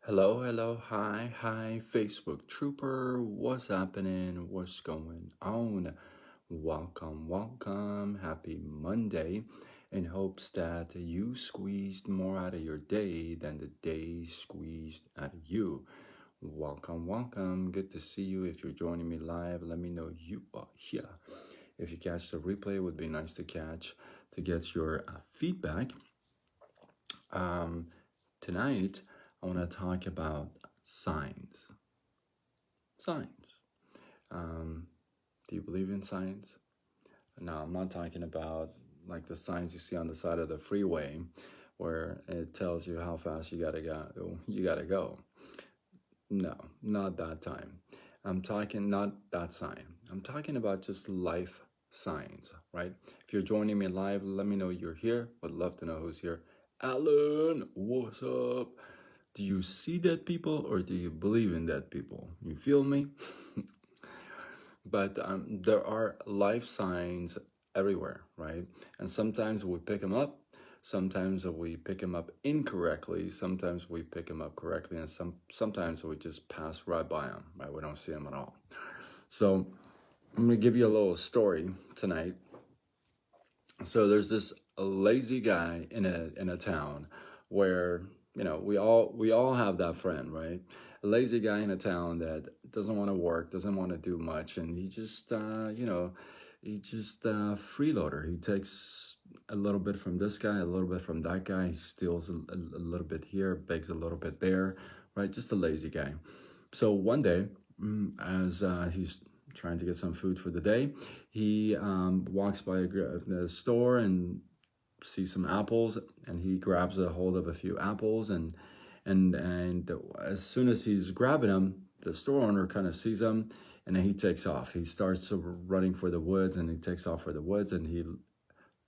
Hello, hello, hi, Facebook Trooper. What's happening? What's going on? Welcome. Happy Monday. In hopes that you squeezed more out of your day than the day squeezed out of you. Welcome. Good to see you. If you're joining me live, let me know you are here. If you catch the replay, it would be nice to get your feedback. Tonight, I want to talk about signs. Signs. Do you believe in signs? No, I'm not talking about like the signs you see on the side of the freeway where it tells you how fast you gotta go. No, not that time. I'm talking not that sign. I'm talking about just life signs, right? If you're joining me live, let me know you're here. Would love to know who's here. Alan, what's up? Do you see dead people or do you believe in dead people? You feel me? But there are life signs everywhere, right? And sometimes we pick them up. Sometimes we pick them up incorrectly. Sometimes we pick them up correctly, and sometimes we just pass right by them, right? We don't see them at all. So I'm gonna give you a little story tonight. So there's this lazy guy in a town where we all have that friend, right? A lazy guy in a town that doesn't want to work, doesn't want to do much, and he just freeloader. He takes a little bit from this guy, a little bit from that guy. He steals a little bit here, begs a little bit there, right? Just a lazy guy. So one day, as he's trying to get some food for the day, he walks by the store and sees some apples, and he grabs a hold of a few apples, and as soon as he's grabbing them, the store owner kind of sees him, and then he takes off. He starts running for the woods, and he takes off for the woods, and he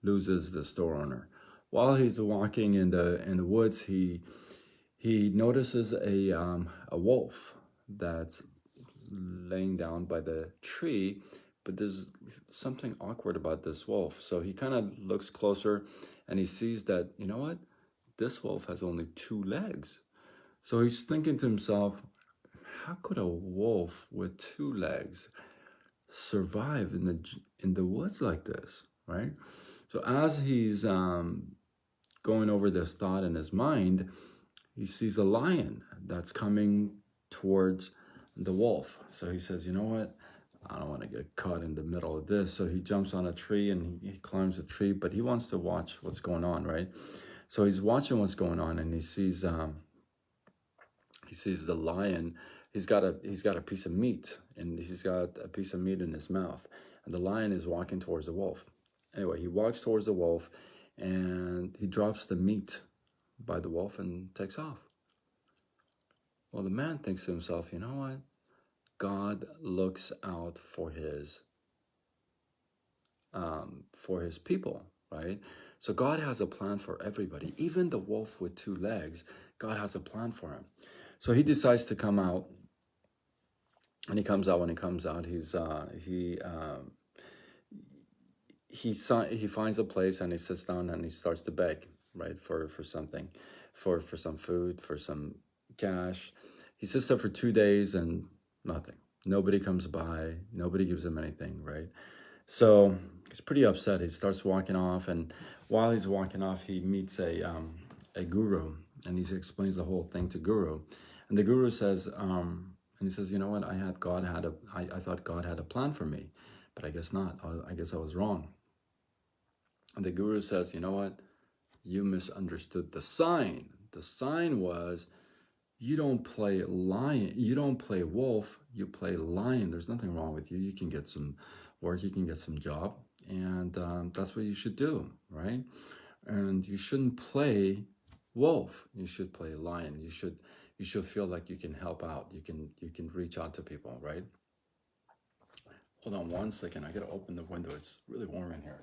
loses the store owner. While he's walking in the woods, he notices a wolf that's laying down by the tree, but there's something awkward about this wolf. So he kind of looks closer and he sees that, you know what? This wolf has only 2 legs. So he's thinking to himself, how could a wolf with 2 legs survive in the woods like this, right? So as he's going over this thought in his mind, he sees a lion that's coming towards the wolf. So he says, you know what? I don't want to get caught in the middle of this. So he jumps on a tree and he climbs the tree, but he wants to watch what's going on, right? So he's watching what's going on, and he sees the lion. He's got a piece of meat, and he's got a piece of meat in his mouth, and the lion is walking towards the wolf. Anyway, he walks towards the wolf, and he drops the meat by the wolf and takes off. Well, the man thinks to himself, you know what? God looks out for his people, right? So God has a plan for everybody. Even the wolf with 2 legs, God has a plan for him. So he decides to come out, and he comes out. When he comes out, he finds a place and he sits down and he starts to beg, right, for something, for some food, for some cash. He sits there for 2 days and nothing. Nobody comes by. Nobody gives him anything, right? So he's pretty upset. He starts walking off, and while he's walking off, he meets a guru, and he explains the whole thing to Guru. And the guru says, and he says, you know what? I thought God had a plan for me, but I guess not. I guess I was wrong. And the guru says, you know what? You misunderstood the sign. The sign was, you don't play lion, you don't play wolf, you play lion. There's nothing wrong with you. You can get some work, you can get some job, and that's what you should do, right? And you shouldn't play wolf. You should play lion. You should feel like you can help out. You can reach out to people, right? Hold on 1 second. I gotta open the window. It's really warm in here.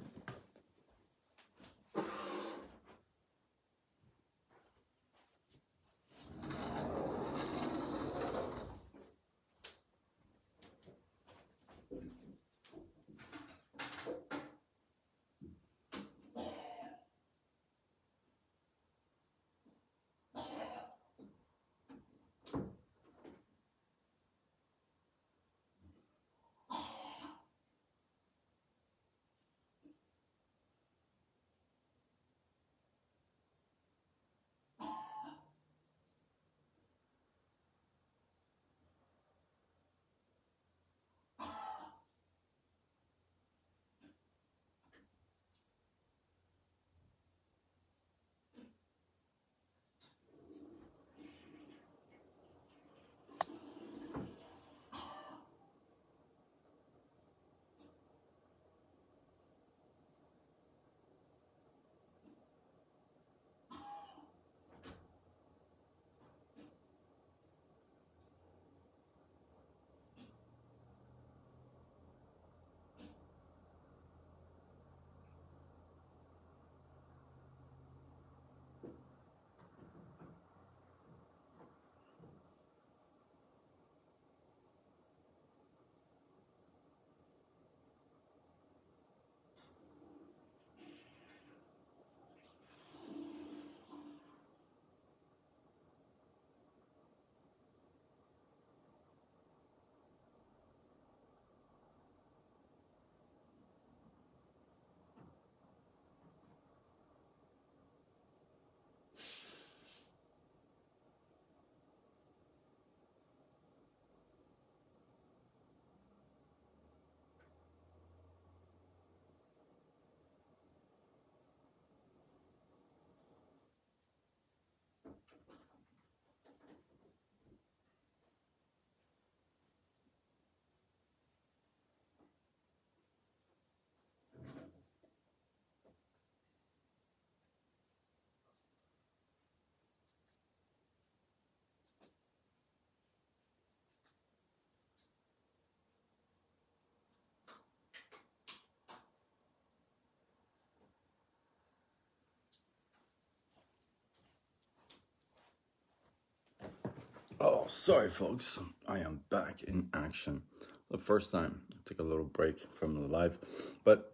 Oh, sorry, folks. I am back in action. The first time I took a little break from the live, but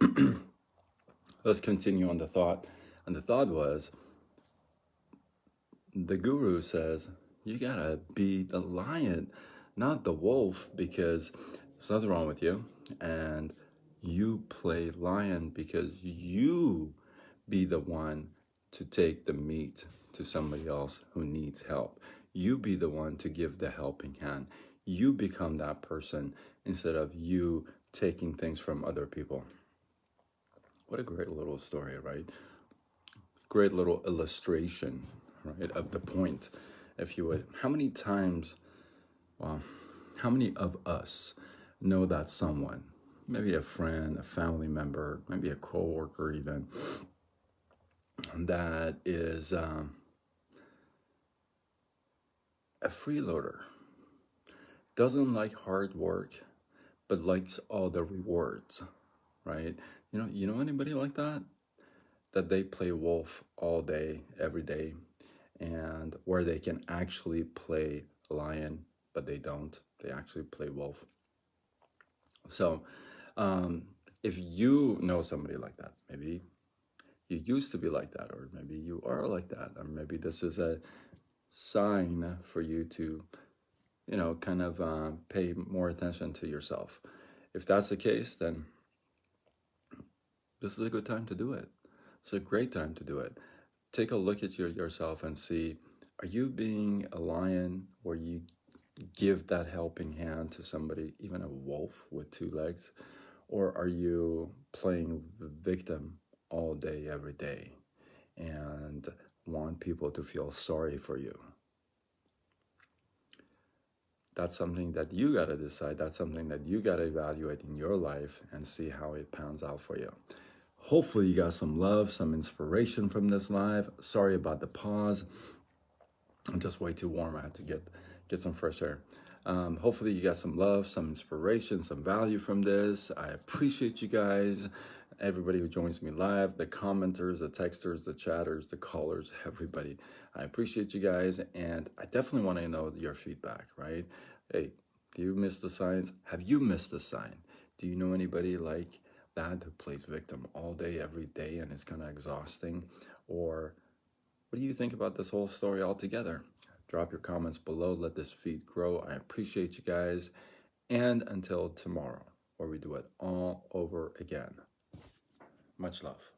let's continue on the thought. And the thought was the guru says, you gotta be the lion, not the wolf, because there's nothing wrong with you. And you play lion because you be the one to take the meat to somebody else who needs help. You be the one to give the helping hand. You become that person instead of you taking things from other people. What a great little story, right? Great little illustration, right, of the point, if you would. How many times, well, how many of us know that someone, maybe a friend, a family member, maybe a coworker even, that is a freeloader, doesn't like hard work, but likes all the rewards, right? You know anybody like that? That they play wolf all day, every day, and where they can actually play lion, but they don't. They actually play wolf. So, if you know somebody like that, maybe you used to be like that, or maybe you are like that, or maybe this is a sign for you to, kind of pay more attention to yourself. If that's the case, then this is a good time to do it. It's a great time to do it. Take a look at yourself and see, are you being a lion where you give that helping hand to somebody, even a wolf with two legs? Or are you playing the victim all day, every day, and want people to feel sorry for you? That's something that you got to decide. That's something that you got to evaluate in your life and see how it pans out for you. Hopefully you got some love, some inspiration from this live. Sorry about the pause. I'm just way too warm. I had to get some fresh air. Hopefully you got some love, some inspiration, some value from this. I appreciate you guys, everybody who joins me live, the commenters, the texters, the chatters, the callers, everybody. I appreciate you guys, and I definitely want to know your feedback, right? Hey, do you miss the signs? Have you missed the sign? Do you know anybody like that who plays victim all day, every day, and it's kind of exhausting? Or what do you think about this whole story altogether? Drop your comments below. Let this feed grow. I appreciate you guys. And until tomorrow, where we do it all over again. Much love.